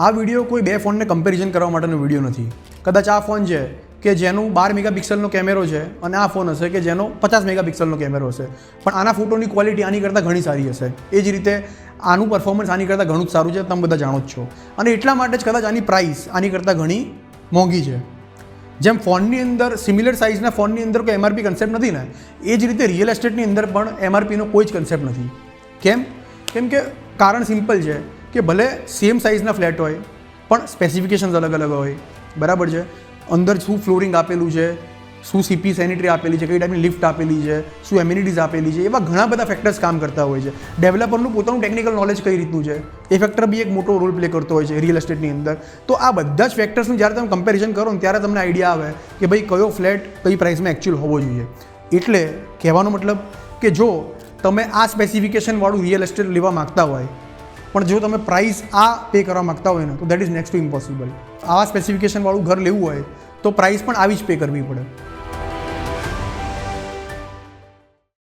આ વિડીયો કોઈ બે ફોનને કમ્પેરિઝન કરવા માટેનો વિડીયો નથી. કદાચ આ ફોન છે કે જેનું 12 મેગાપિક્સલનો કેમેરો છે અને આ ફોન હશે કે જેનો 50 મેગાપિક્સલનો કેમેરો હશે, પણ આના ફોટોની ક્વોલિટી આની કરતાં ઘણી સારી હશે. એ જ રીતે આનું પરફોર્મન્સ આની કરતાં ઘણું જ સારું છે, તમે બધા જાણો જ છો. અને એટલા માટે જ કદાચ આની પ્રાઇસ આની કરતાં ઘણી મોંઘી છે. જેમ ફોનની અંદર સિમિલર સાઇઝના ફોનની અંદર કોઈ એમઆરપી કન્સેપ્ટ નથી ને, એ જ રીતે રિયલ એસ્ટેટની અંદર પણ એમઆરપીનો કોઈ જ કન્સેપ્ટ નથી. કેમ કે કારણ સિમ્પલ છે કે ભલે સેમ સાઇઝના ફ્લેટ હોય પણ સ્પેસિફિકેશન્સ અલગ અલગ હોય, બરાબર છે. અંદર શું ફ્લોરિંગ આપેલું છે, શું સીપી સેનિટરી આપેલી છે, કઈ ટાઈપની લિફ્ટ આપેલી છે, શું એમ્યુનિટીઝ આપેલી છે, એવા ઘણા બધા ફેક્ટર્સ કામ કરતા હોય છે. ડેવલપરનું પોતાનું ટેકનિકલ નોલેજ કઈ રીતનું છે એ ફેક્ટર બી એક મોટો રોલ પ્લે કરતો હોય છે રિયલ એસ્ટેટની અંદર. તો આ બધા જ ફેક્ટર્સનું જ્યારે તમે કમ્પેરિઝન કરો ને ત્યારે તમને આઈડિયા આવે કે ભાઈ કયો ફ્લેટ કઈ પ્રાઇસમાં એકચ્યુઅલ હોવો જોઈએ. એટલે કહેવાનો મતલબ કે જો તમે આ સ્પેસિફિકેશનવાળું રિયલ એસ્ટેટ લેવા માગતા હોય પણ જો તમે પ્રાઇસ આ પે કરવા માગતા હોય ને તો that is next to impossible. આવા સ્પેસિફિકેશનવાળું ઘર લેવું હોય તો પ્રાઇસ પણ આવી જ પે કરવી પડે.